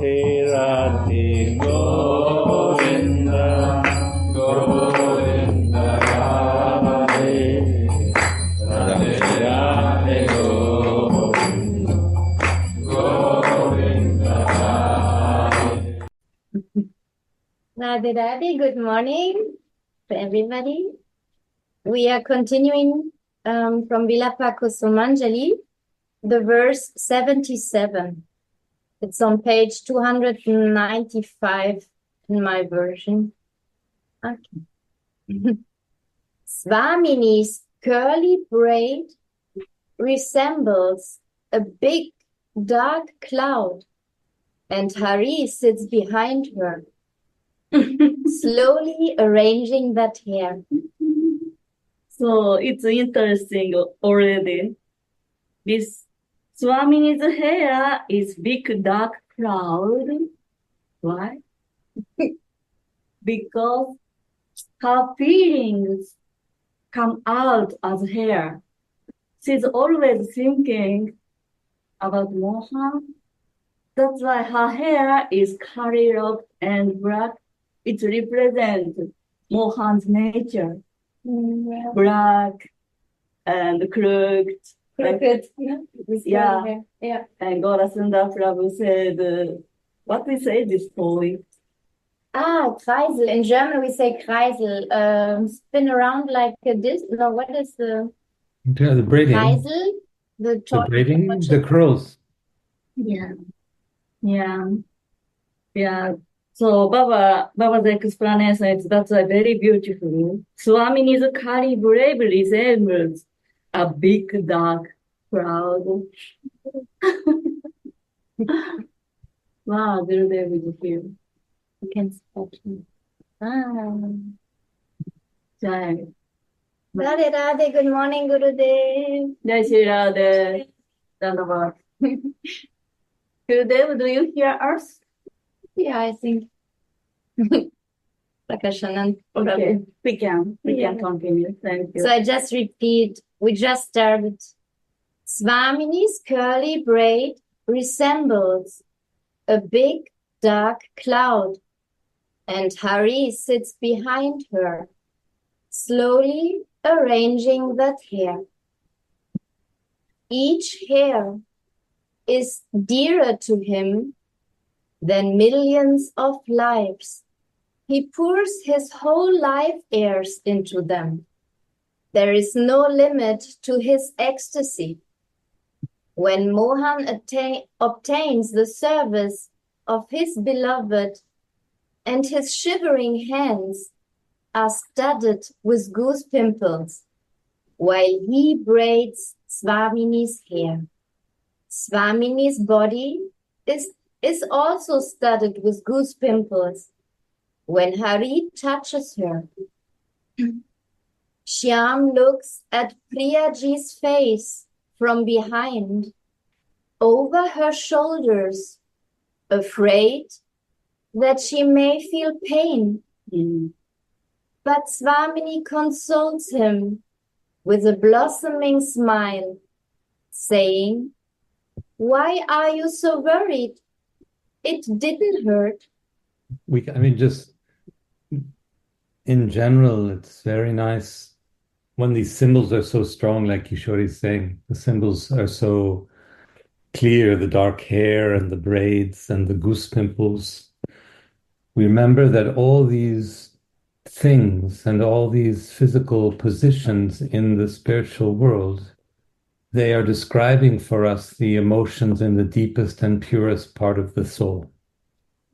Radhe Govinda, Govinda Radhe, Radhe Radhe Govinda, Govinda Radhe Radhe, good morning to everybody. We are continuing from Vilapa Kusumanjali, the verse 77. It's on page 295 in my version. Okay. Swamini's curly braid resembles a big dark cloud, and Hari sits behind her, slowly arranging that hair. So it's interesting already. This Swamini's hair is big dark cloud. Why? Because her feelings come out as hair. She's always thinking about Mohan. That's why her hair is curly up and black. It represents Mohan's nature. Yeah. Black and crooked. Crooked. Yeah. Yeah. And Gorasunda Prabhu said, what we say this poem? Kreisel. In German we say Kreisel. Spin around like this. No, what is the the braiding? Kreisel? The braiding, the curls. Yeah. So Baba's explanation is that's very beautiful. Swamini's curly braid resembles a big dark cloud. Wow, Gurudev is here. You can spot me. Jai. Radhe Radhe, good morning, Gurudev. Jai Shri Radhe. Dandavad. Gurudev, do you hear us? Yeah, I think. Prakashanand. Okay, we can continue. Thank you. So I just repeat, we just started. Swamini's curly braid resembles a big dark cloud, and Hari sits behind her, slowly arranging that hair. Each hair is dearer to him than millions of lives. He pours his whole life heirs into them. There is no limit to his ecstasy. When Mohan obtains the service of his beloved, and his shivering hands are studded with goose pimples, while he braids Swamini's hair. Swamini's body is also studded with goose pimples. When Hari touches her, Shyam looks at Priyaji's face from behind, over her shoulders, afraid that she may feel pain. But Swamini consoles him with a blossoming smile, saying, "Why are you so worried? It didn't hurt." Just in general, it's very nice when these symbols are so strong, like Kishori is saying. The symbols are so clear, the dark hair and the braids and the goose pimples. We remember that all these things and all these physical positions in the spiritual world, they are describing for us the emotions in the deepest and purest part of the soul.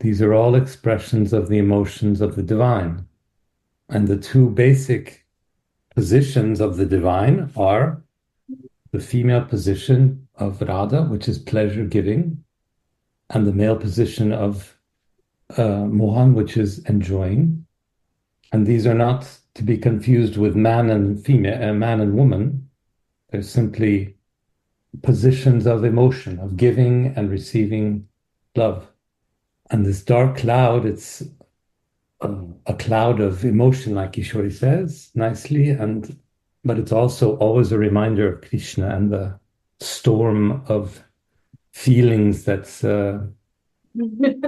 These are all expressions of the emotions of the divine. And the two basic positions of the divine are the female position of Radha, which is pleasure-giving, and the male position of Mohan, which is enjoying. And these are not to be confused with man and female, man and woman. They're simply positions of emotion, of giving and receiving love. And this dark cloud, it's a cloud of emotion, like Ishwari says nicely, but it's also always a reminder of Krishna and the storm of feelings that's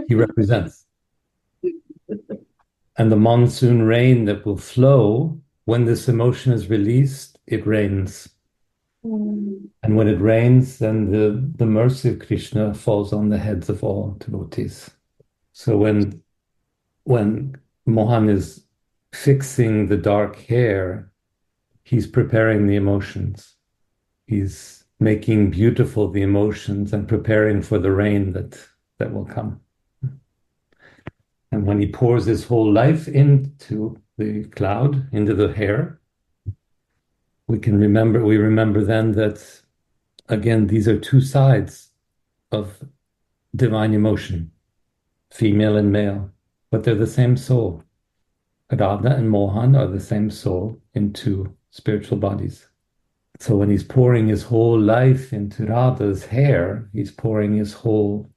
he represents. And the monsoon rain that will flow, when this emotion is released, it rains. And when it rains, then the mercy of Krishna falls on the heads of all devotees. So when Mohan is fixing the dark hair, he's preparing the emotions. He's making beautiful the emotions and preparing for the rain that will come. And when he pours his whole life into the cloud, into the hair, we remember then that, again, these are two sides of divine emotion, female and male, but they're the same soul. Radha and Mohan are the same soul in two spiritual bodies. So when he's pouring his whole life into Radha's hair, he's pouring his whole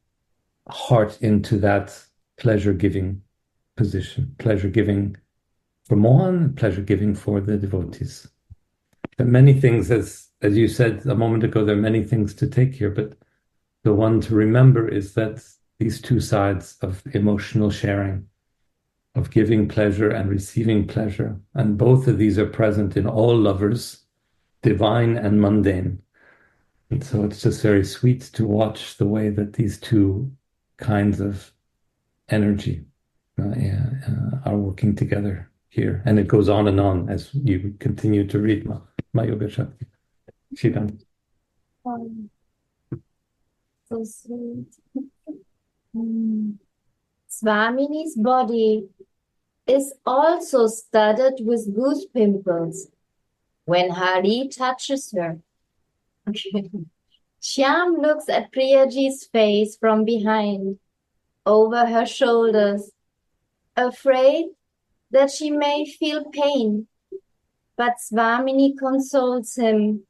heart into that pleasure-giving position, pleasure-giving for Mohan, pleasure giving for the devotees. There are many things, as you said a moment ago, there are many things to take here, but the one to remember is that these two sides of emotional sharing, of giving pleasure and receiving pleasure, and both of these are present in all lovers, divine and mundane. And so it's just very sweet to watch the way that these two kinds of energy are working together here. And it goes on and on as you continue to read my Yoga Shakti. Shivan. So sweet. Swamini's body is also studded with goose pimples when Hari touches her. Shyam looks at Priyaji's face from behind, over her shoulders, afraid that she may feel pain. But Swamini consoles him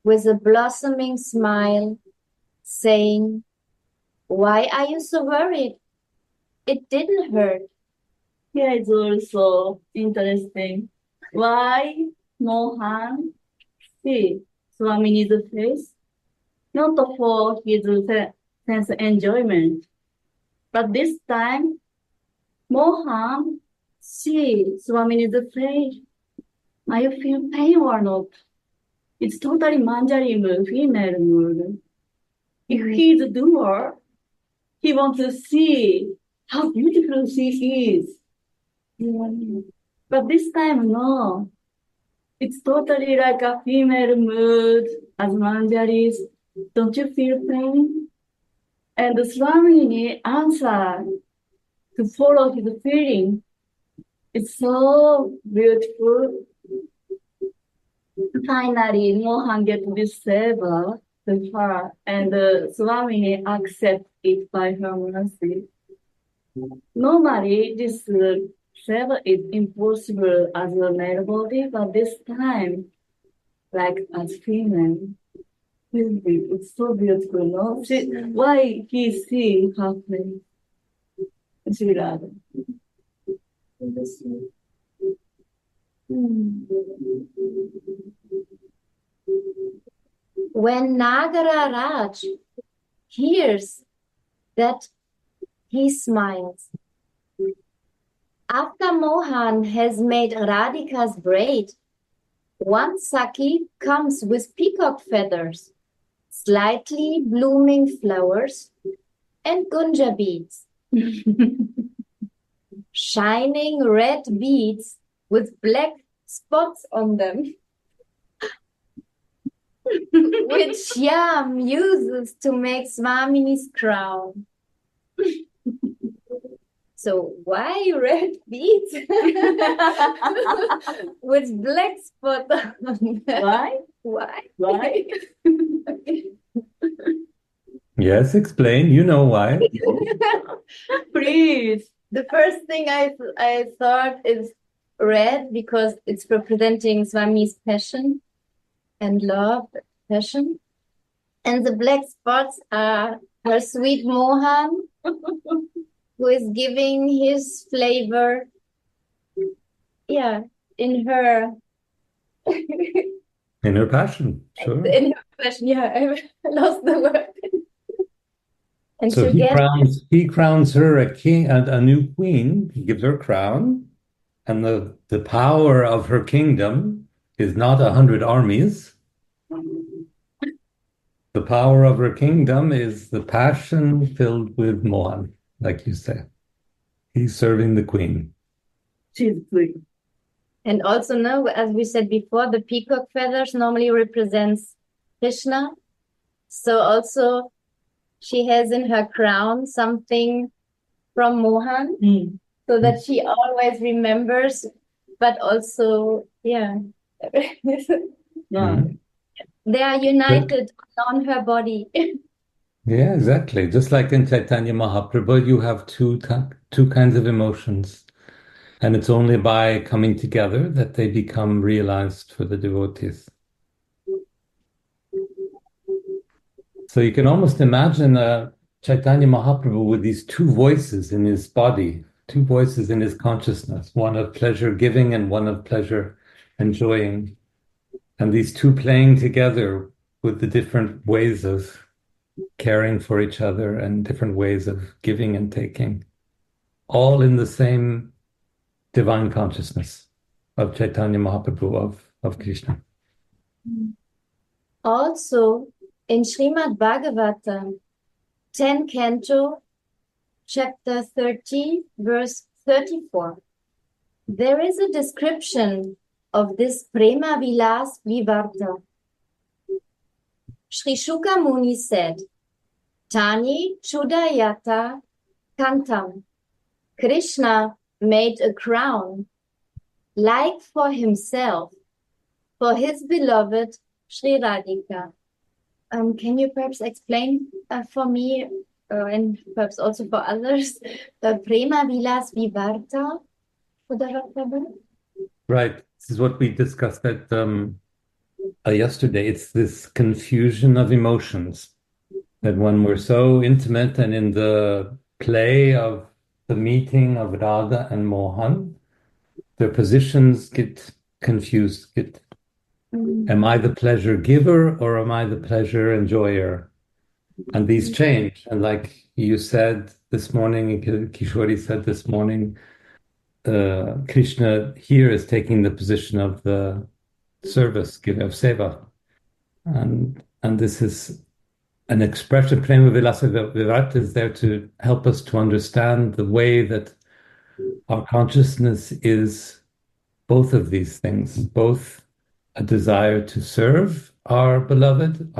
with a blossoming smile, saying, "Why are you so worried? It didn't hurt." Here is also interesting. Why Mohan see Swamini's face? Not for his sense enjoyment, but this time Mohan see Swamini's face. Are you feel pain or not? It's totally Manjari mood, female mood. If he's a doer, he wants to see how beautiful she is. But this time, no. It's totally like a female mood as Manjaris. Don't you feel pain? And Swamini answered to follow his feeling. It's so beautiful. Finally, Mohan gets this seva to her, and Swamini accepts it by her mercy. Normally, this seva is impossible as a male body, but this time, like as female, it's so beautiful, no? Why he see her face? She loved. When Nagara Raj hears that, he smiles. After Mohan has made Radhika's braid, one Saki comes with peacock feathers, slightly blooming flowers, and gunja beads. Shining red beads with black spots on them, which Shyam uses to make Swamini's crown. So why red beads with black spot on them? Why? Why? Why? Yes, explain. You know why. Please. The first thing I thought is red because it's representing Swami's passion and love, passion. And the black spots are her sweet Mohan, who is giving his flavor, in her In her passion, sure. in her passion. Yeah, I lost the word. And So together, he crowns her a king and a new queen. He gives her a crown, and the power of her kingdom is not 100 armies. The power of her kingdom is the passion filled with Mohan, like you say. He's serving the queen. She's free. and also now, as we said before, the peacock feathers normally represents Krishna. So also she has in her crown something from Mohan, so that she always remembers, but also, yeah. Yeah. They are united on her body. Yeah, exactly. Just like in Chaitanya Mahaprabhu, you have two kinds of emotions. And it's only by coming together that they become realized for the devotees. So you can almost imagine Chaitanya Mahaprabhu with these two voices in his body, two voices in his consciousness, one of pleasure giving and one of pleasure enjoying. And these two playing together with the different ways of caring for each other and different ways of giving and taking, all in the same divine consciousness of Chaitanya Mahaprabhu, of Krishna. Also, in Srimad Bhagavatam, 10 Canto, chapter 30, verse 34, there is a description of this Prema Vilas Vivarta. Sri Shuka Muni said, Tani Chudayata Kantam. Krishna made a crown like for himself, for his beloved Sri Radhika. Can you perhaps explain for me and perhaps also for others the Prema Vilas Vivarta? Right. This is what we discussed yesterday. It's this confusion of emotions that when we're so intimate and in the play of the meeting of Radha and Mohan, their positions get confused. Am I the pleasure giver or am I the pleasure enjoyer? And these change. And like you said this morning, Kishori said this morning, Krishna here is taking the position of the service, of seva. And this is an expression, Prema Vilasa Virat is there to help us to understand the way that our consciousness is both of these things, both a desire to serve our beloved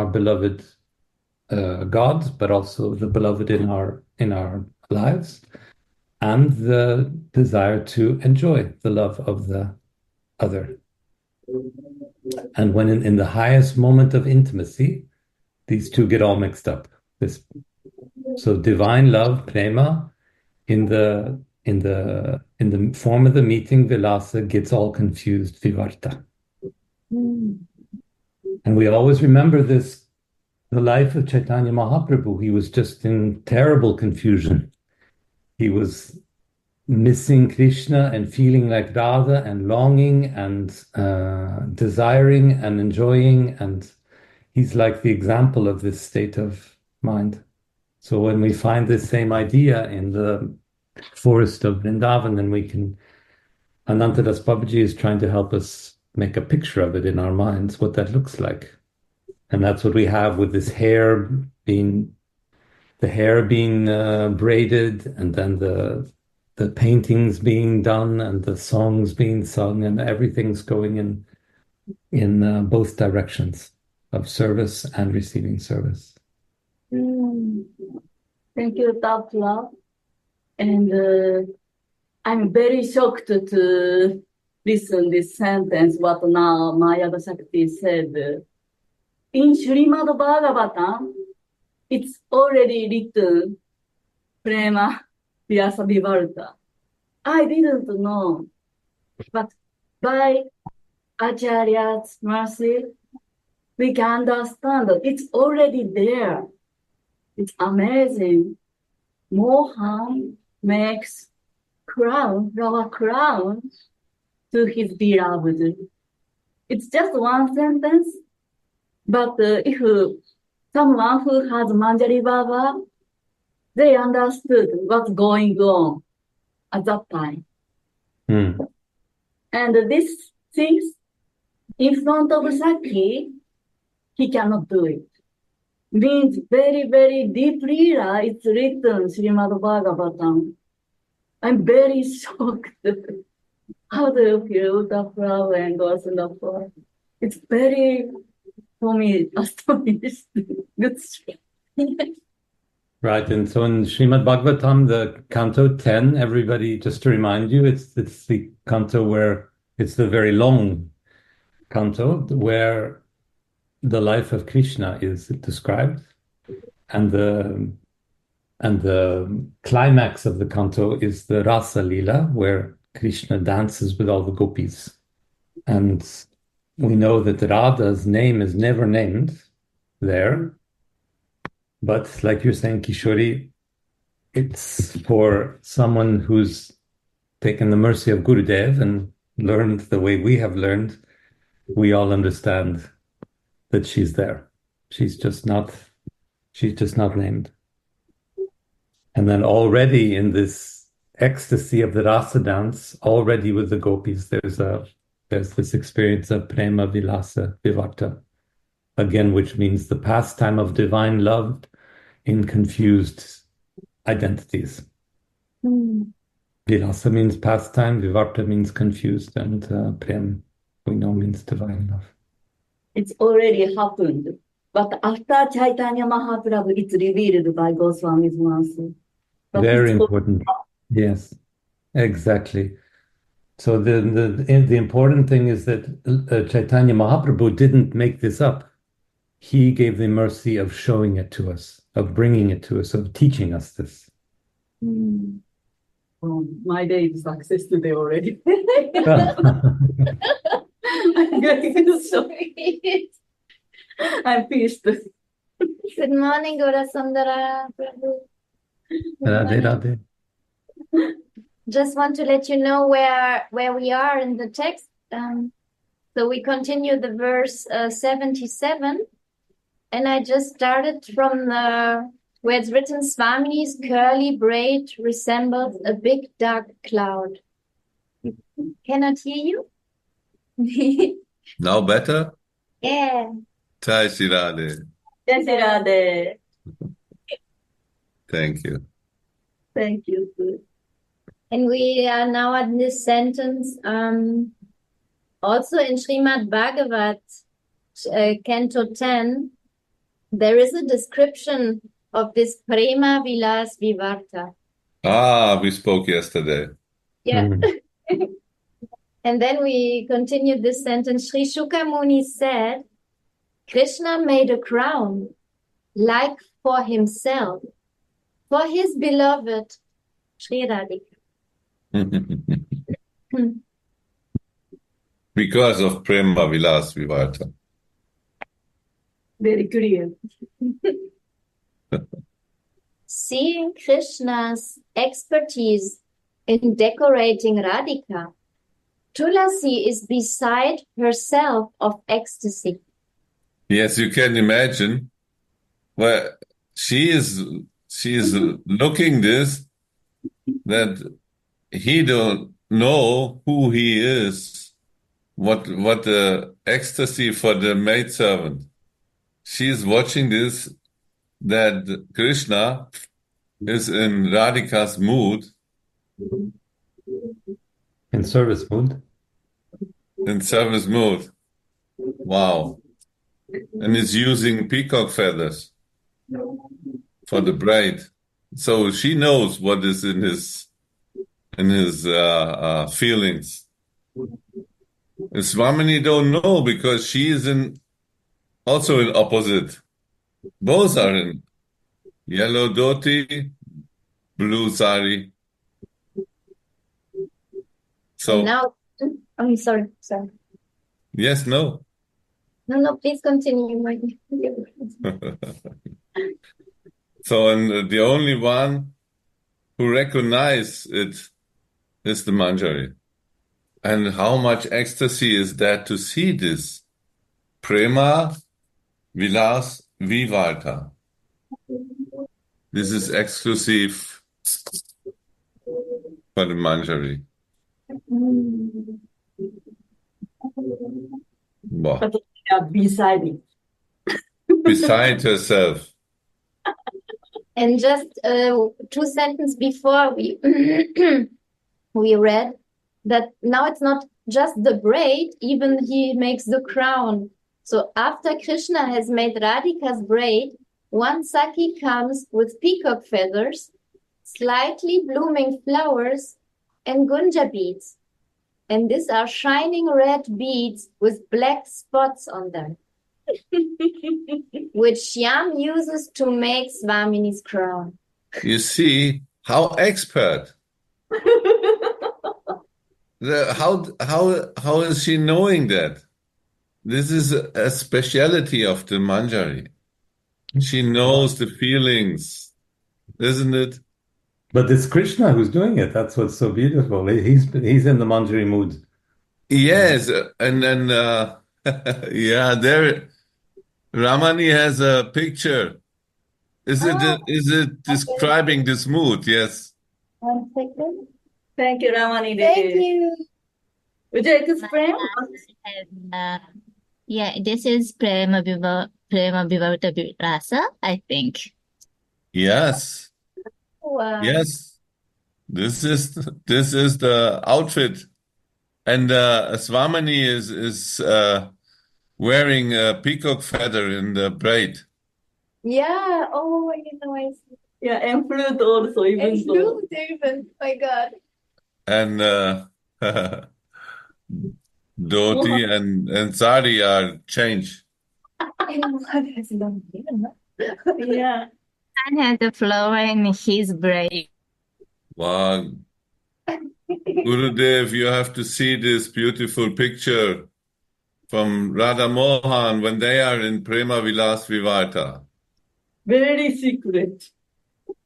God, but also the beloved in our lives, and the desire to enjoy the love of the other. And when in the highest moment of intimacy, these two get all mixed up. So divine love, prema, in the form of the meeting, vilasa gets all confused, vivarta. And we always remember this, the life of Chaitanya Mahaprabhu. He was just in terrible confusion. He was missing Krishna and feeling like Radha and longing and desiring and enjoying. And he's like the example of this state of mind. So when we find this same idea in the forest of Vrindavan, then we can, Anantadas Babaji is trying to help us make a picture of it in our minds, what that looks like. And that's what we have with this hair being braided, and then the paintings being done, and the songs being sung, and everything's going in both directions of service and receiving service. Thank you, Tapla. And I'm very shocked to listen this sentence, what now Mayada Shakti said. In Srimad Bhagavatam, it's already written, Prema Vyasa Vivarta. I didn't know, but by Acharya's mercy, we can understand that it's already there. It's amazing. Mohan makes flower crown to his beloved. It's just one sentence, but if someone who has Manjari Baba they understood what's going on at that time. Hmm. And these things in front of Saki, he cannot do it. Means very, very deeply, it's written, Srimad Bhagavatam. I'm very shocked. How do you feel the flower and goes in the floor? It's very, for me, astonished. Good. Right. And so in Srimad Bhagavatam, the canto 10, everybody, just to remind you, it's the canto where it's the very long canto where the life of Krishna is described. And the climax of the canto is the Rasa Lila, where Krishna dances with all the gopis. And we know that Radha's name is never named there. But like you're saying, Kishori, it's for someone who's taken the mercy of Gurudev and learned the way we have learned. We all understand that she's there. She's just not named. And then already in this ecstasy of the rasa dance, already with the gopis, there's this experience of prema vilasa vivarta, again, which means the pastime of divine love in confused identities. Vilasa means pastime, vivarta means confused, and prem, we know, means divine love. It's already happened. But after Chaitanya Mahaprabhu, it's revealed by Goswami's mouth. Very important. Yes, exactly. So the important thing is that Chaitanya Mahaprabhu didn't make this up. He gave the mercy of showing it to us, of bringing it to us, of teaching us this. Oh, my day is success today already. I'm getting so I'm pissed. Good morning, Gora Sundara Prabhu. Radhe, Radhe. Just want to let you know where we are in the text. So we continue the verse 77, and I just started from the where it's written, Swamini's curly braid resembles a big dark cloud. Cannot hear you? Now better? Yeah. Jai Shri Radhe. Jai Shri Radhe. Thank you. Thank you. And we are now at this sentence, also in Srimad Bhagavat, Canto 10, there is a description of this Prema Vilas Vivarta. We spoke yesterday. Yeah. And then we continue this sentence. Sri Shuka Muni said, Krishna made a crown like for himself, for his beloved Sri Radhika. Because of Prema Vilas Vivarta. Very clear. Seeing Krishna's expertise in decorating Radhika, Tulasi is beside herself of ecstasy. Yes, you can imagine. Well, she is looking this, that he don't know who he is, what the ecstasy for the maidservant. She is watching this, that Krishna is in Radhika's mood. In service mood. In service mode. Wow. And is using peacock feathers for the braid. So she knows what is in his feelings. And Swamini don't know because she is also in opposite. Both are in yellow dhoti, blue sari. So And now, I'm sorry. yes, no. No, please continue. So, and the only one who recognize it is the Manjari. And how much ecstasy is that to see this? Prema Vilas Vivarta. This is exclusive for the Manjari. Wow. But they are beside it. Beside herself. And just 2 sentences before we we read that now it's not just the braid, even he makes the crown. So after Krishna has made Radhika's braid, one Saki comes with peacock feathers, slightly blooming flowers, and gunja beads. And these are shining red beads with black spots on them, which Shyam uses to make Swamini's crown. You see how expert. How is she knowing that? This is a speciality of the Manjari. She knows the feelings, isn't it? But it's Krishna who's doing it. That's what's so beautiful. He's in the Manjari mood. Yes, and then yeah, there Ramani has a picture. Is it describing this mood? Yes. 1 second. Thank you, Ramani. Thank you. Would you explain? Yeah, this is Prema Vivarta Rasa, I think. Yes. Wow. Yes. This is the outfit. And Swamini is wearing a peacock feather in the braid. Yeah. Oh, I see. Yeah, and flute also, even And though. flute even. My God. And dhoti and sari are changed. And Mohan has long hair, no? Yeah. And has a flower in his braid. Wow. Gurudev, you have to see this beautiful picture from Radha Mohan when they are in Prema Vilas Vivata. Very secret.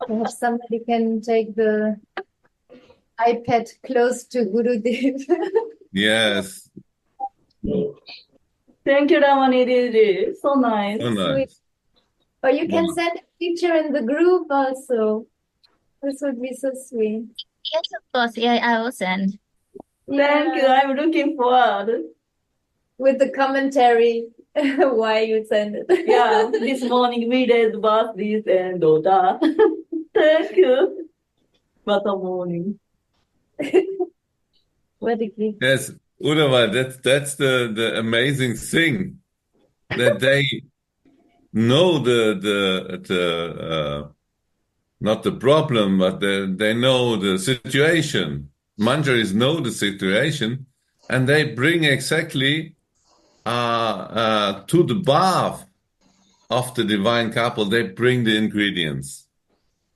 Perhaps somebody can take the iPad close to Gurudev. Yes, Thank you, Ramani. Really. So nice. so nice. Or you can Wow. send a picture in the group also. This would be so sweet. Yes, of course. Yeah, I will send. Thank you. I'm looking forward. With the commentary why you send it. Yeah, this morning we read about this and daughter. Thank you. What a morning. What a gift. Yes, Uddhava, that's the amazing thing that they know the not the problem, but they know the situation. Manjaris know the situation, and they bring exactly to the bath of the divine couple. They bring the ingredients.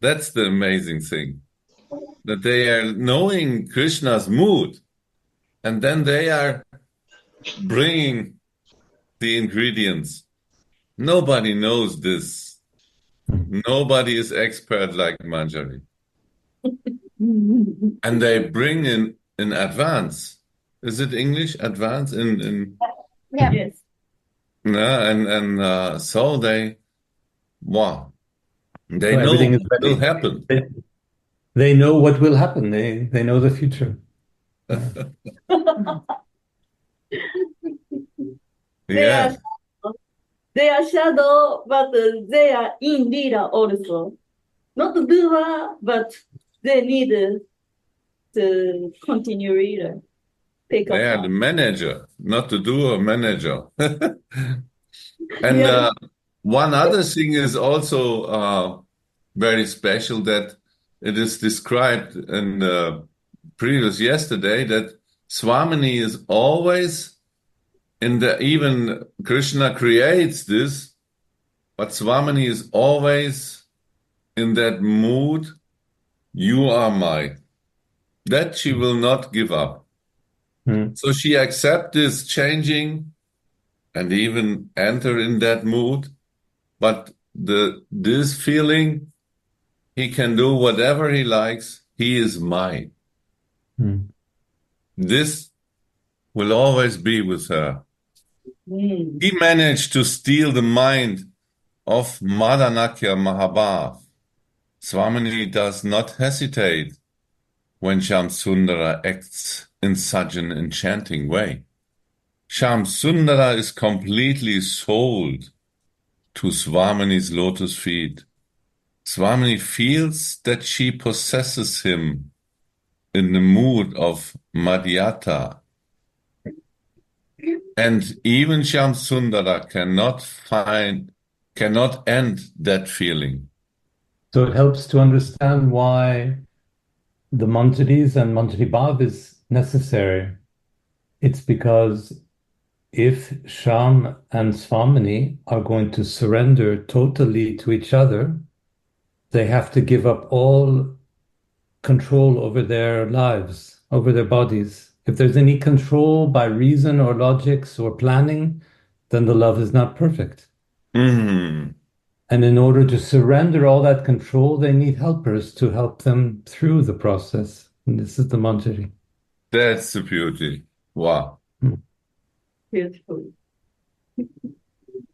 That's the amazing thing, that they are knowing Krishna's mood, and then they are bringing the ingredients. Nobody knows this. Nobody is expert like Manjari. And they bring in advance. Is it English? Advance in Yeah. Yes. yeah, and so wow. They So know everything is what will ready. happen. They know what will happen. They know the future. Yeah. They are shadow, but they are in leader also. Not doer, but they need to continue leader. Take They are up. the manager, not the doer manager. And Yeah. one other thing is also very special, that it is described in the previous yesterday that Swamini is always even Krishna creates this, but Swamini is always in that mood, you are mine. That she will not give up. So she accepts this changing and even enter in that mood. But this feeling, he can do whatever he likes. He is mine. This will always be with her. He managed to steal the mind of Madanakya Mahabhav. Swamini does not hesitate when Shamsundara acts in such an enchanting way. Shamsundara is completely sold to Swamini's lotus feet. Swamini feels that she possesses him in the mood of Madhyata. And even Shamsundara cannot end that feeling. So it helps to understand why the Manjaris and Manjari Bhav is necessary. It's because if Sham and Swamini are going to surrender totally to each other, they have to give up all control over their lives, over their bodies. If there's any control by reason or logics or planning, then the love is not perfect. Mm. And in order to surrender all that control, they need helpers to help them through the process. And this is the Manjari. That's the beauty. Wow. Beautiful.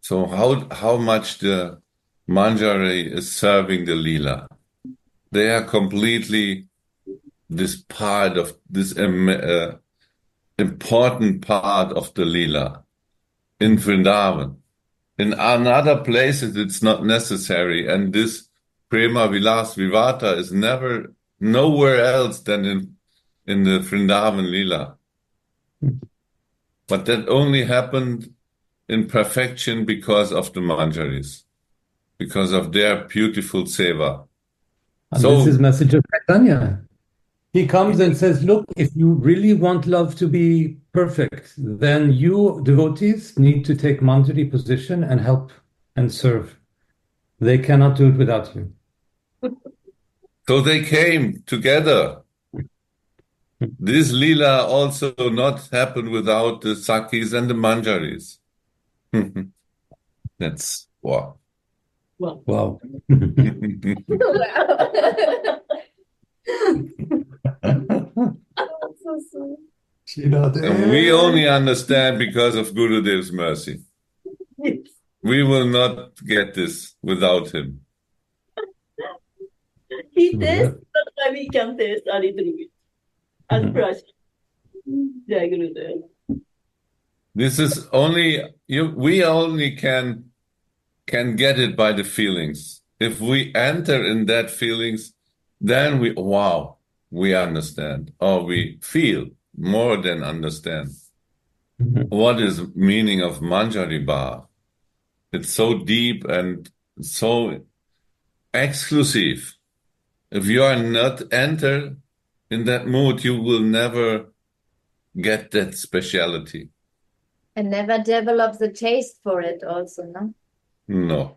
So how much the Manjari is serving the Leela? They are completely this part of this important part of the Leela in Vrindavan. In other places, it's not necessary, and this Prema Vilas Vivata is never nowhere else than in the Vrindavan Leela. But that only happened in perfection because of the Manjaris, because of their beautiful seva. And So this is message of Chaitanya. He comes and says, look, if you really want love to be perfect, then you devotees need to take Manjari position and help and serve. They cannot do it without you. they came together. This Leela also not happened without the Sakis and the Manjaris. That's wow. Wow. Wow. So sweet. And we only understand because of Gurudev's mercy. Yes. We will not get this without him. He tastes, but we can taste a little bit. As brush. Jai Gurudev. This is only we only can get it by the feelings. If we enter in that feelings, then we understand, or we feel more than understand. What is meaning of Manjari Bhav? It's so deep and so exclusive. If you are not enter in that mood, you will never get that speciality. And never develop the taste for it also, no? No.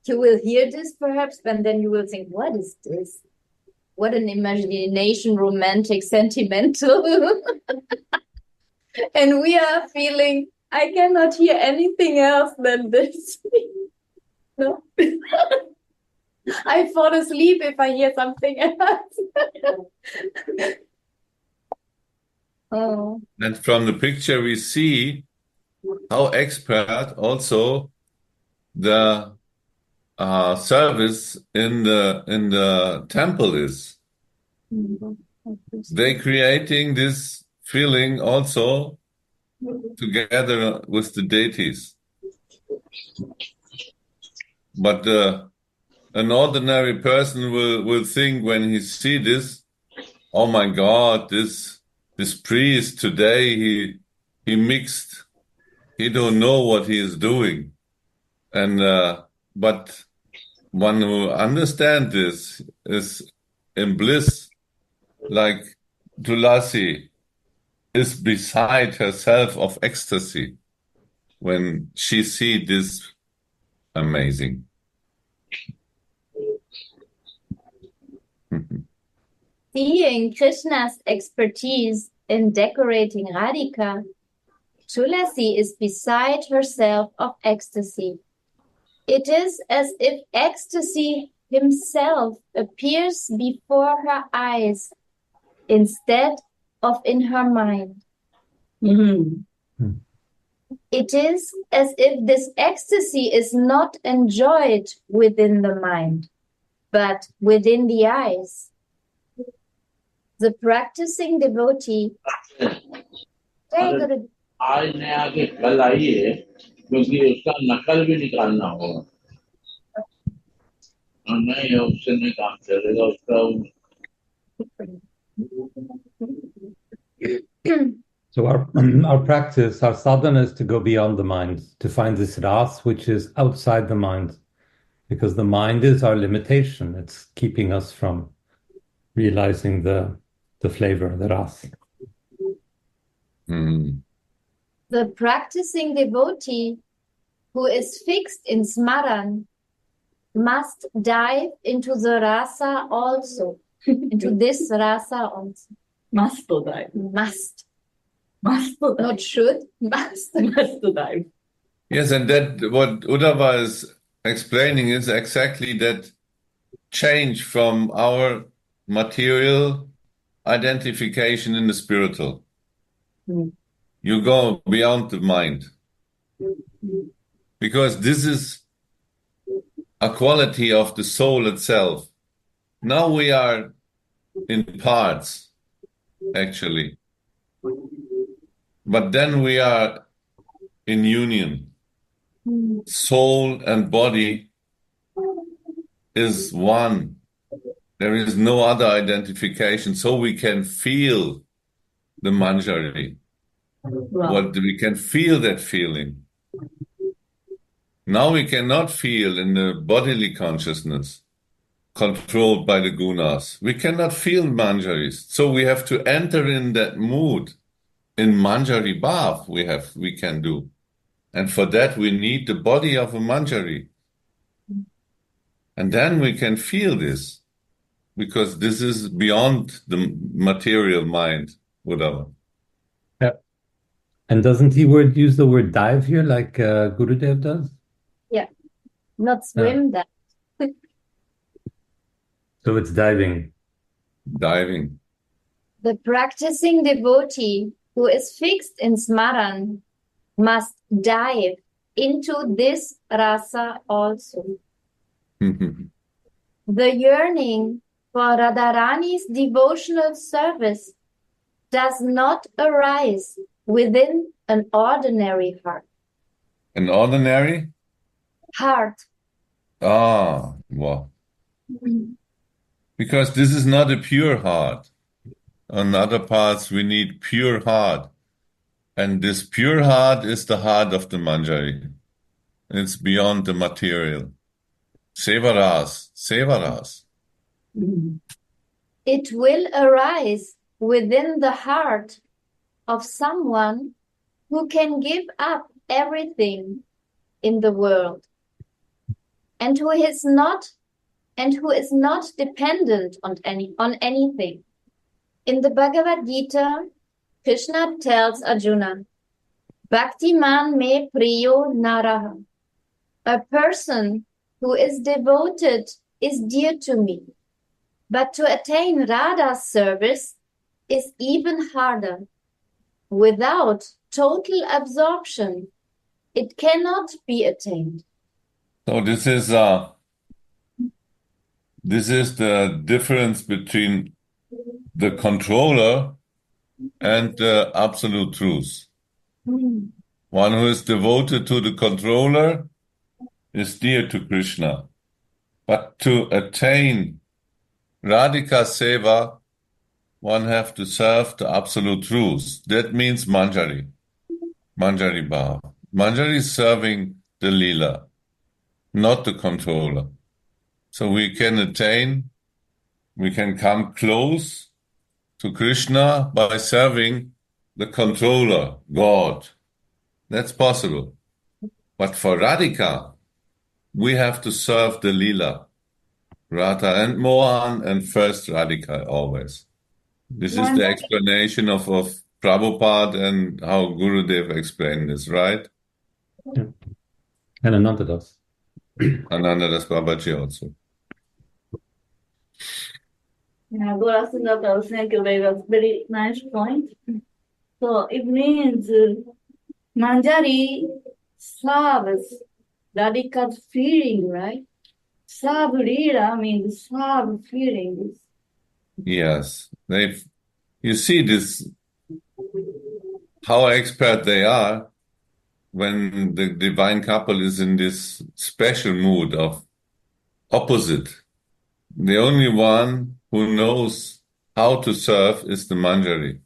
You will hear this perhaps, and then you will think, what is this? What an imagination, romantic, sentimental. And we are feeling, I cannot hear anything else than this. No? I fall asleep if I hear something else. Oh. And from the picture we see how expert also the service in the temple is. They creating this feeling also together with the deities. But an ordinary person will think when he see this, oh my God, this priest today he mixed, he don't know what he is doing, and but one who understand this is in bliss, like Tulasi is beside herself of ecstasy when she see this amazing. Seeing Krishna's expertise in decorating Radhika, Tulasi is beside herself of ecstasy. It is as if ecstasy himself appears before her eyes instead of in her mind. Mm-hmm. It is as if this ecstasy is not enjoyed within the mind. but within the eyes. The practicing devotee. अरे आज ने आके कल आइए क्योंकि उसका नकल भी निकालना होगा और नहीं है उससे नहीं काम चलेगा उसका So our practice, our sadhana is to go beyond the mind, to find this ras which is outside the mind, because the mind is our limitation. It's keeping us from realizing the flavor, the ras. Mm. The practicing devotee who is fixed in smaran must dive into the rasa also, into this rasa also. Must dive. Must. Must dive. Not should, must. Must dive. Yes, and that what Uddhava is explaining is exactly that change from our material identification in the spiritual. Mm. You go beyond the mind. Because this is a quality of the soul itself. Now we are in parts, actually. But then we are in union. Soul and body is one. There is no other identification, so we can feel the manjari. Wow. What we can feel that feeling. Now we cannot feel in the bodily consciousness controlled by the gunas. We cannot feel manjaris, so we have to enter in that mood. In manjari bhav we can do, and for that we need the body of a manjari, and then we can feel this, because this is beyond the material mind, whatever. Yeah. And doesn't he use the word dive here like Gurudev does? Yeah, not swim that. So it's diving. Diving. The practicing devotee who is fixed in smaran must dive into this rasa also. The yearning for Radharani's devotional service does not arise within an ordinary heart. An ordinary? Heart. Ah, wow. Because this is not a pure heart. On other parts, we need pure heart. And this pure heart is the heart of the manjari. It's beyond the material. Sevaras, sevaras. It will arise within the heart of someone who can give up everything in the world and who is not dependent on anything. In the Bhagavad Gita, Krishna tells Arjuna, Bhaktiman me priyo naraha. A person who is devoted is dear to me. But to attain Radha's service is even harder. Without total absorption, it cannot be attained. So this is the difference between the controller and the absolute truth. One who is devoted to the controller is dear to Krishna. But to attain Radhika Seva, one have to serve the absolute truth. That means manjari, manjari bhav. Manjari is serving the lila, not the controller. So we can come close to Krishna by serving the controller, God. That's possible. But for Radhika, we have to serve the lila, Radha and Mohan, and first Radhika always. This is the explanation of Prabhupada and how Gurudev explained this, right? Yeah. And Ananta does. Anandadas Babaji also. Yeah, Gora thank you very nice point. So it means manjari serves Radhika's feeling, right? Sabrira means sab feelings. Yes. You see this, how expert they are when the divine couple is in this special mood of opposite. The only one who knows how to serve is the Manjari.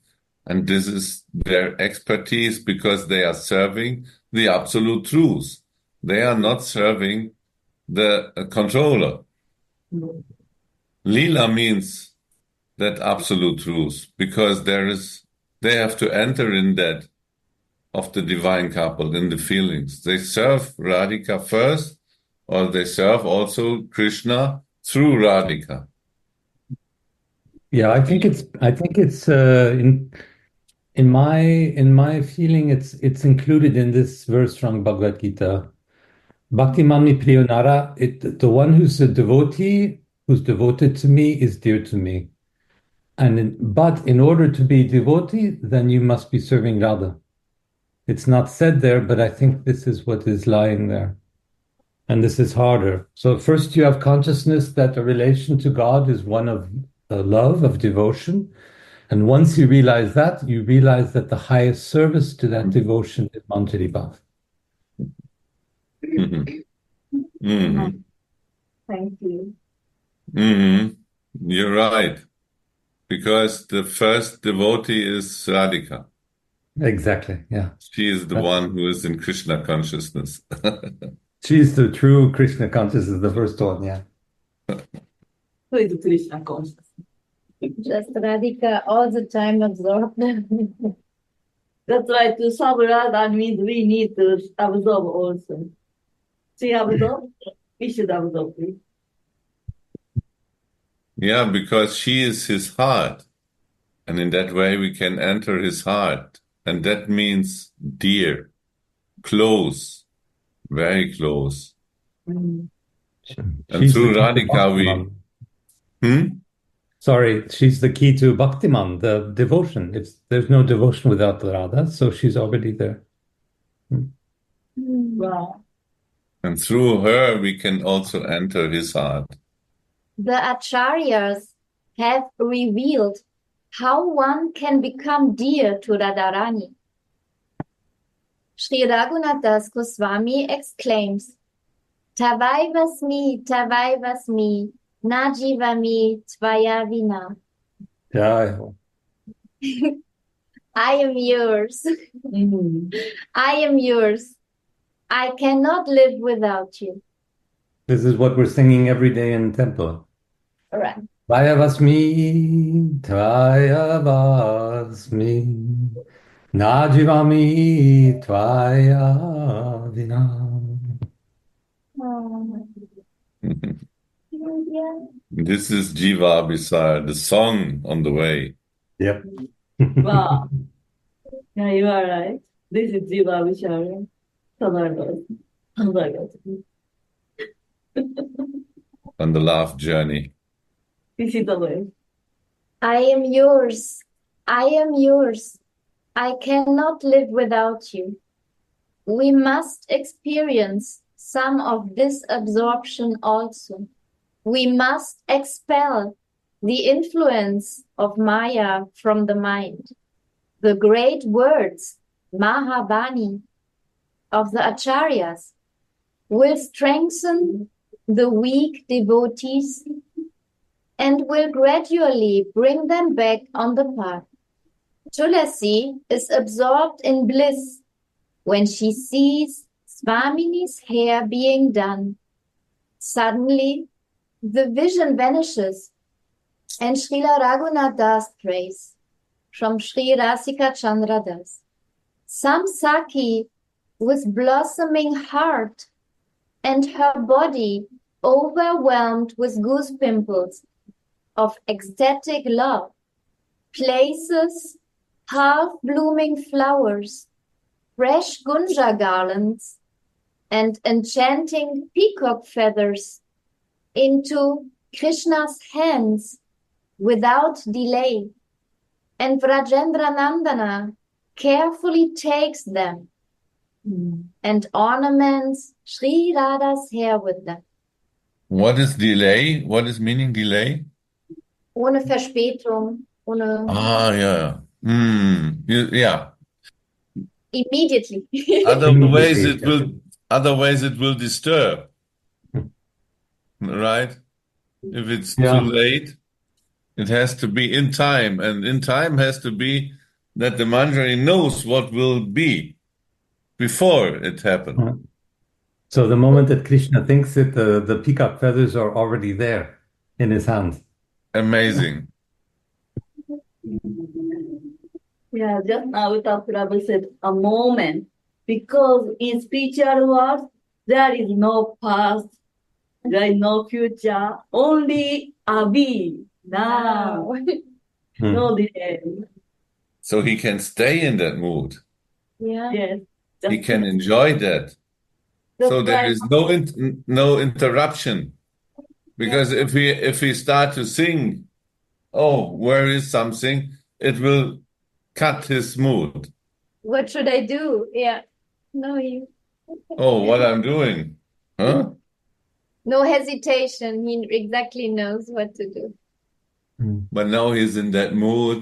And this is their expertise because they are serving the absolute truth. They are not serving the controller. Lila means that absolute truth because they have to enter in that of the divine couple in the feelings. They serve Radhika first, or they serve also Krishna through Radhika. Yeah, I think it's in my feeling it's included in this verse from Bhagavad Gita. Bhakti Mami Priyonara, the one who's a devotee, who's devoted to me, is dear to me. But in order to be devotee, then you must be serving Radha. It's not said there, but I think this is what is lying there. And this is harder. So first you have consciousness that a relation to God is one of love, of devotion. And once you realize that the highest service to that devotion is Manjari Bhav. Mm-hmm. Thank you. Mm-hmm. You're right. Because the first devotee is Radhika. Exactly, yeah. She is the one who is in Krishna consciousness. She's the true Krishna consciousness, the first one, yeah. Who is Krishna consciousness? Just Radhika all the time absorbed. That's why to serve Radha means we need to absorb also. She absorbs, we should absorb it. Yeah, because she is his heart. And in that way we can enter his heart. And that means dear, close, very close. And She's the through key to Radhika Sorry, she's the key to Bhaktiman, the devotion. There's no devotion without Radha, so she's already there. Wow. And through her we can also enter his heart. The acharyas have revealed how one can become dear to Radharani. Sri Raghunathas Goswami exclaims, Tavaivasmi, najivami tvaya vina. Yeah. I am yours. I am yours. I cannot live without you. This is what we're singing every day in temple. All right. Tvayavasmi, tvayavasmi, najivami tvaya vina. This is Jiva Abhisar, the song on the way. Yep. Wow. Yeah, you are right. This is Jiva Vishara. On the love journey. This is the way. I am yours. I am yours. I cannot live without you. We must experience some of this absorption also. We must expel the influence of Maya from the mind. The great words, Mahavani, of the Acharyas will strengthen the weak devotees and will gradually bring them back on the path. Tulasi is absorbed in bliss when she sees Swamini's hair being done. Suddenly, the vision vanishes and Srila Raghunath Das prays from Sri Rasika Chandra Das. Some Saki with blossoming heart and her body overwhelmed with goose pimples of ecstatic love, places half-blooming flowers, fresh gunja garlands, and enchanting peacock feathers into Krishna's hands without delay, and Vrajendra Nandana carefully takes them and ornaments Sri Radha's hair with them. What is delay? What is meaning delay? Ohne Verspätung, ohne Yeah. Yeah. immediately. Otherwise Immediately. it will otherwise it will disturb, right? If it's too Yeah. late, it has to be in time, and in time has to be that the manjari knows what will be before it happened. So the moment that Krishna thinks it, the peacock feathers are already there in his hand. Amazing. Yeah, just now Dr. Prabhu said a moment, because in spiritual world, there is no past, there is no future, only a be, now, no delay. So he can stay in that mood. Yeah. Yes, He just can enjoy that. So that's there why, is no interruption. Because if we start to sing, oh, where is something? It will cut his mood. What should I do? Yeah. No, Oh, what I'm doing? Huh? no hesitation. He exactly knows what to do. But now he's in that mood.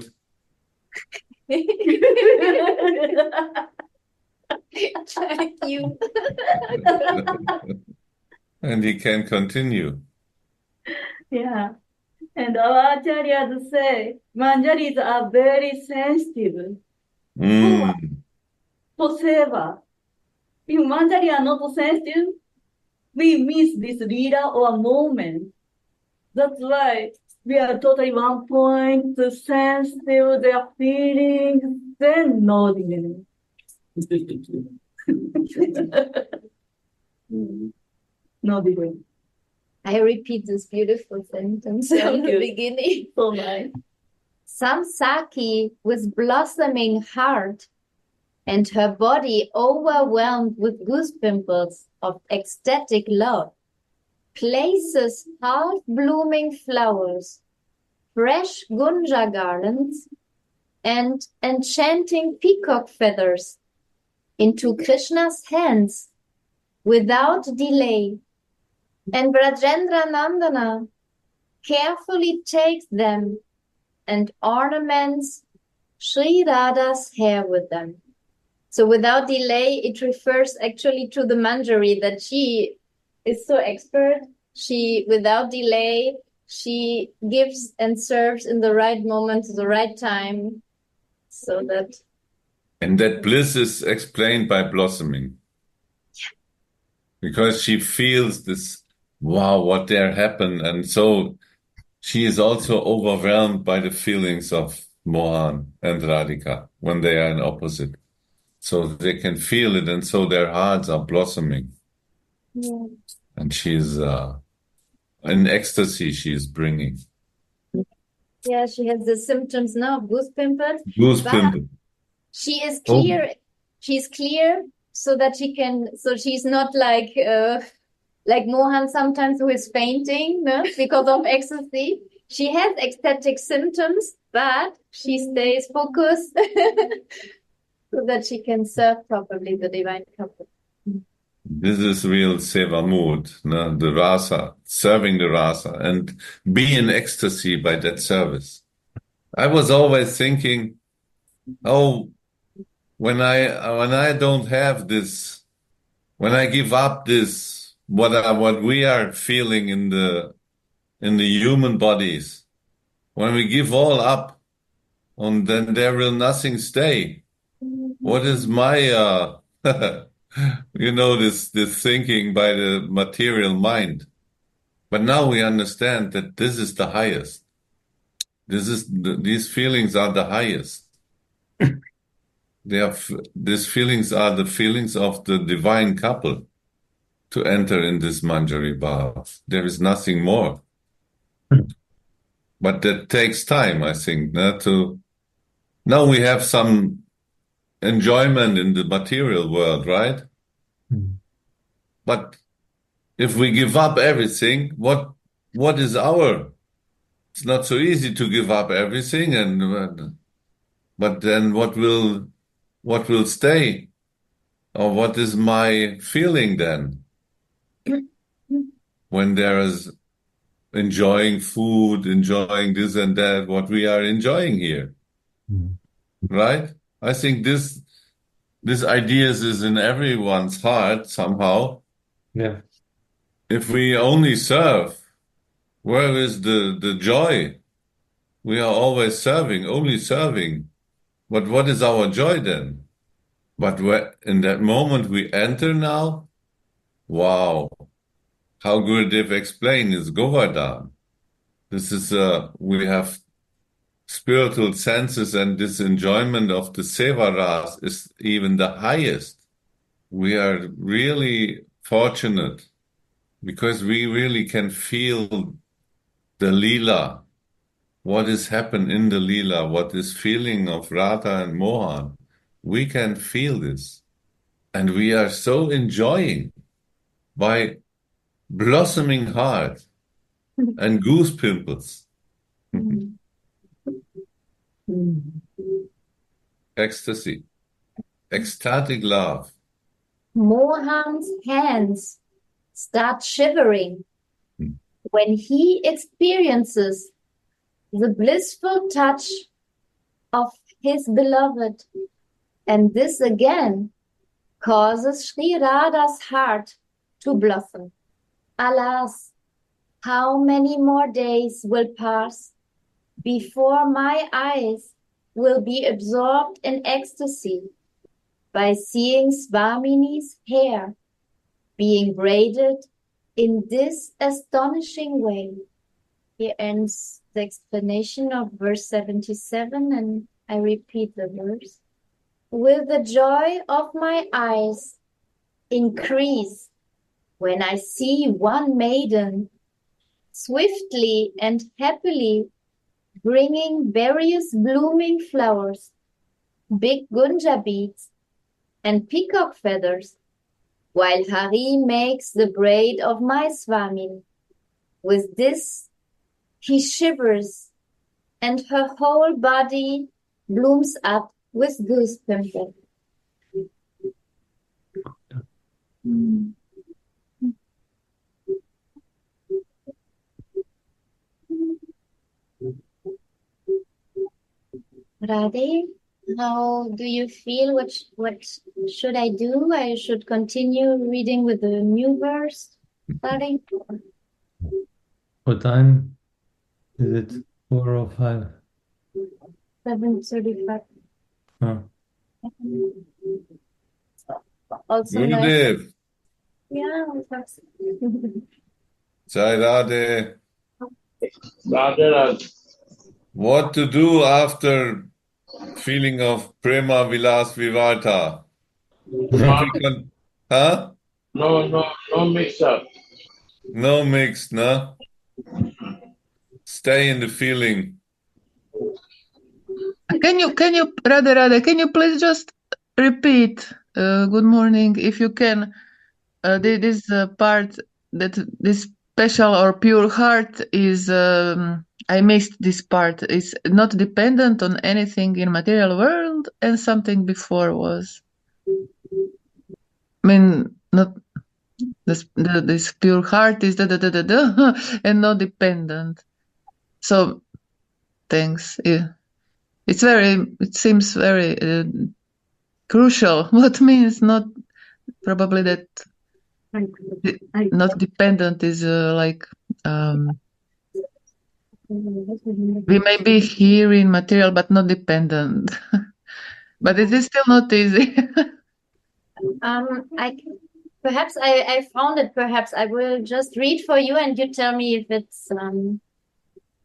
Like you. And he can continue. yeah. And our acharyas say, manjaris are very sensitive for, Mm. for seva. If manjari are not sensitive, we miss this leader or moment. That's why we are totally one point, sensitive, their feelings, then no delay. No delay. I repeat this beautiful sentence Thank from the you. beginning. So nice. Some Saki with blossoming heart and her body overwhelmed with goose pimples of ecstatic love, places half-blooming flowers, fresh gunja garlands, and enchanting peacock feathers into Krishna's hands without delay. And Brajendra Nandana carefully takes them and ornaments Sri Radha's hair with them. So without delay, it refers actually to the Manjari, that she is so expert. She, without delay, she gives and serves in the right moment, the right time, so that. And that bliss is explained by blossoming. Because she feels this, wow, what there happened. And so she is also overwhelmed by the feelings of Mohan and Radhika when they are in opposite. So they can feel it, and so their hearts are blossoming. Yeah. And she's in ecstasy, she is bringing. Yeah, she has the symptoms now of goose pimples. Goose But pimple. she is Oh. clear. She's clear so that she can, so she's not like Mohan sometimes, who is fainting, no, because of ecstasy. She has ecstatic symptoms, but she stays focused so that she can serve properly the divine couple. This is real seva mood, no? The rasa, serving the rasa, and be in ecstasy by that service. I was always thinking, oh, when I don't have this, when I give up this, what we are feeling in the human bodies, when we give all up, and then there will nothing stay. What is my this thinking by the material mind? But now we understand that this is the highest. These feelings are the highest. These feelings are the feelings of the divine couple to enter in this Manjari Bhav. There is nothing more. But that takes time, I think. Now we have some enjoyment in the material world, right? But if we give up everything, what is our? It's not so easy to give up everything, but then what will stay? Or what is my feeling then? when there is enjoying food, enjoying this and that, what we are enjoying here, right? I think this ideas is in everyone's heart somehow. Yeah. If we only serve, where is the joy? We are always serving, only serving. But what is our joy then? But in that moment we enter now, wow, how Gurudev explained is Govardhan. This is, we have spiritual senses, and this enjoyment of the Seva Ras is even the highest. We are really fortunate because we really can feel the Leela, what is happened in the Leela, what is feeling of Radha and Mohan. We can feel this. And we are so enjoying by blossoming heart and goose pimples. Ecstasy, ecstatic love. Mohan's hands start shivering when he experiences the blissful touch of his beloved. And this again causes Sri Radha's heart to blossom. Alas, how many more days will pass before my eyes will be absorbed in ecstasy by seeing Swamini's hair being braided in this astonishing way. Here ends the explanation of verse 77, and I repeat the verse. Will the joy of my eyes increase when I see one maiden swiftly and happily bringing various blooming flowers, big gunja beads, and peacock feathers, while Hari makes the braid of my Swami. With this, he shivers, and her whole body blooms up with goose pimples. Radhe, how do you feel? What should I do? I should continue reading with the new verse starting? What time is it? 4 or 5? 7:35. Oh. Also nice. Gurudev, Yeah. Jai Radhe. Radhe Radhe. What to do after feeling of Prema Vilas Vivata? Huh? No mix up. No mix, no? Stay in the feeling. Can you, Radhe, can you please just repeat, good morning, if you can, this part, that this special or pure heart is, I missed this part, is not dependent on anything in material world, and something before was, I mean, not, this pure heart is and not dependent. So, thanks. Yeah. It seems very crucial. What means not probably that not dependent is like we may be here in material but not dependent. But it is still not easy. Perhaps I found it. Perhaps I will just read for you, and you tell me if it's.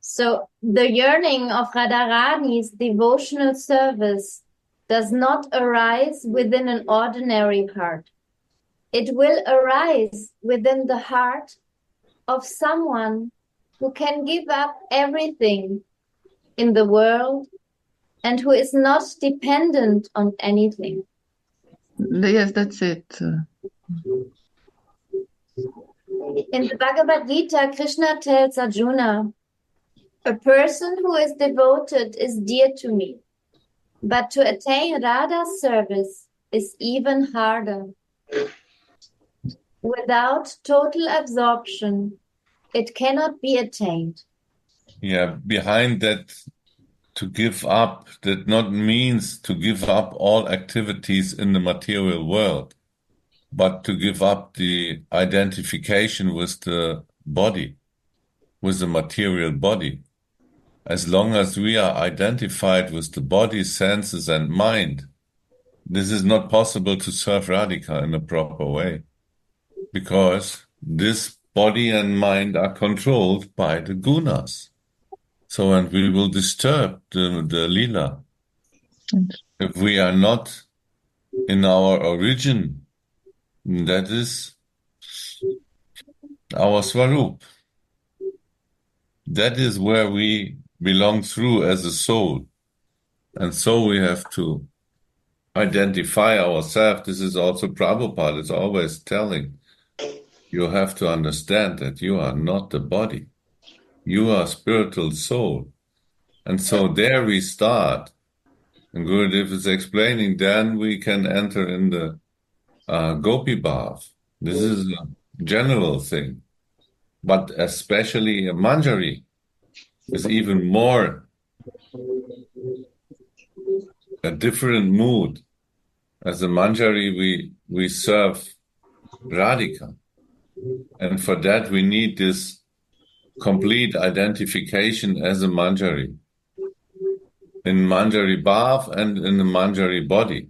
So the yearning of Radharani's devotional service does not arise within an ordinary heart. It will arise within the heart of someone who can give up everything in the world and who is not dependent on anything. Yes, that's it. In the Bhagavad Gita, Krishna tells Arjuna, a person who is devoted is dear to me, but to attain Radha's service is even harder. Without total absorption, it cannot be attained. Yeah, behind that, to give up, that not means to give up all activities in the material world, but to give up the identification with the body, with the material body. As long as we are identified with the body, senses, and mind, this is not possible to serve Radhika in a proper way, because this body and mind are controlled by the gunas. So, and we will disturb the lila if we are not in our origin. That is our swarup. That is where we belong through as a soul. And so we have to identify ourselves. This is also Prabhupada is always telling. You have to understand that you are not the body. You are spiritual soul. And so there we start. And Gurudev is explaining, then we can enter in the Gopi Bhav. This is a general thing. But especially a Manjari is even more a different mood. As a Manjari, we serve Radhika. And for that, we need this complete identification as a Manjari. In Manjari Bhav and in the Manjari body.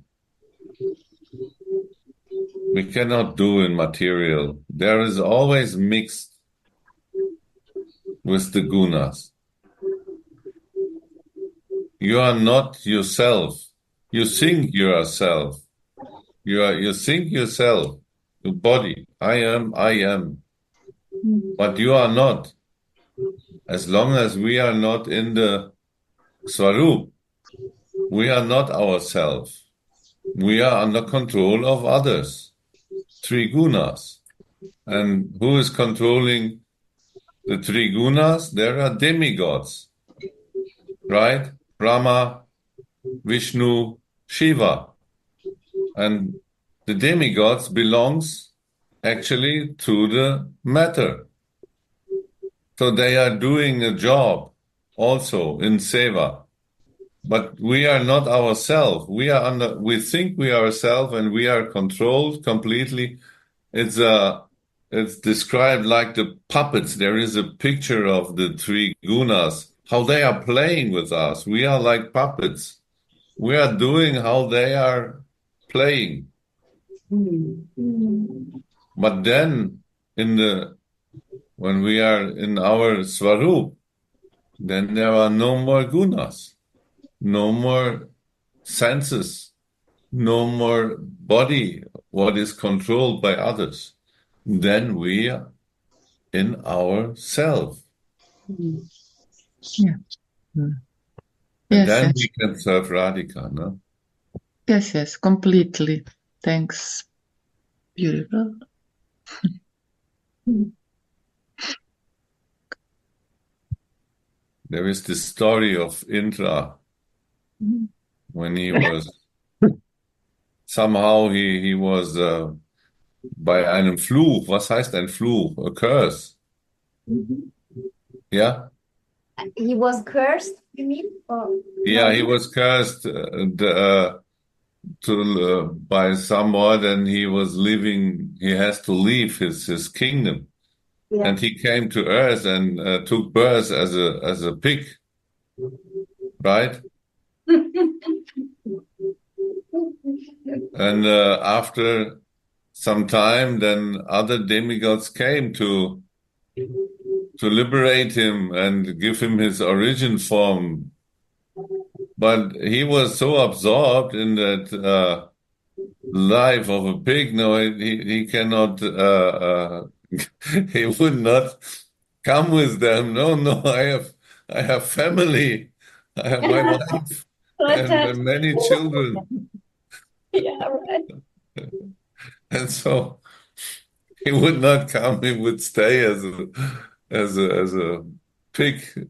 We cannot do in material. There is always mixed with the gunas. You are not yourself. You think you are self. You think yourself, your body. I am. But you are not. As long as we are not in the Swarup, we are not ourselves. We are under control of others. Three gunas. And who is controlling the three gunas? There are demigods, right? Brahma, Vishnu, Shiva. And the demigods belongs actually to the matter. So they are doing a job also in seva. But we are not ourselves. We think we are ourselves and we are controlled completely. It's described like the puppets. There is a picture of the three gunas, how they are playing with us. We are like puppets. We are doing how they are playing. But then when we are in our Swarup, then there are no more gunas, no more senses, no more body, what is controlled by others. Then we are in ourself. Yeah. And Yes, then yes. we can serve Radhika, no? Yes, completely. Thanks. Beautiful. There is the story of Indra when he was somehow he was bei einem Fluch. Was heißt ein Fluch? A curse. Yeah? He was cursed, you mean? Or Yeah, no? he was cursed by someone, and he was leaving. He has to leave his kingdom, Yeah. and he came to Earth and took birth as a pig, right? And after some time, then other demigods came to liberate him and give him his origin form. But he was so absorbed in that life of a pig, no, he cannot, he would not come with them. No, I have family. I have my wife and many children. Yeah, right. And so he would not come. He would stay as a pig.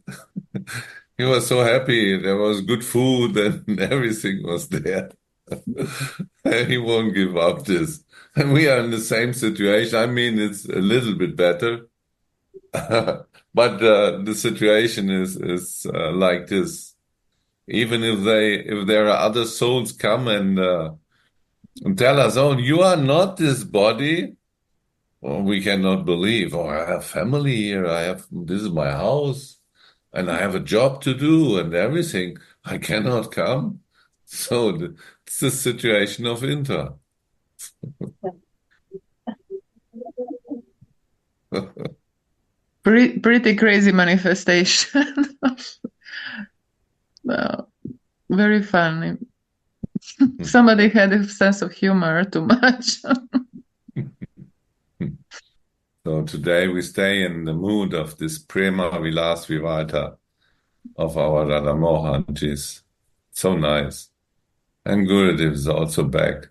He was so happy. There was good food and everything was there. He won't give up this. We are in the same situation. I mean, it's a little bit better, but the situation is like this. Even if there are other souls come and tell us, "Oh, you are not this body," well, we cannot believe. Oh, I have family here. This is my house, and I have a job to do and everything. I cannot come. So it's the situation of Inter. Pretty crazy manifestation. Very funny. Somebody had a sense of humor too much. So today we stay in the mood of this Prema Vilas Vivata of our Radha Mohan, which is so nice. And Gurudev is also back.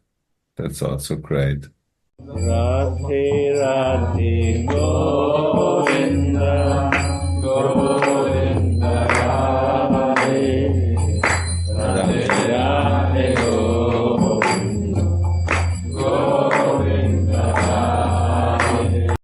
That's also great. Radhe Radhe Govinda Govinda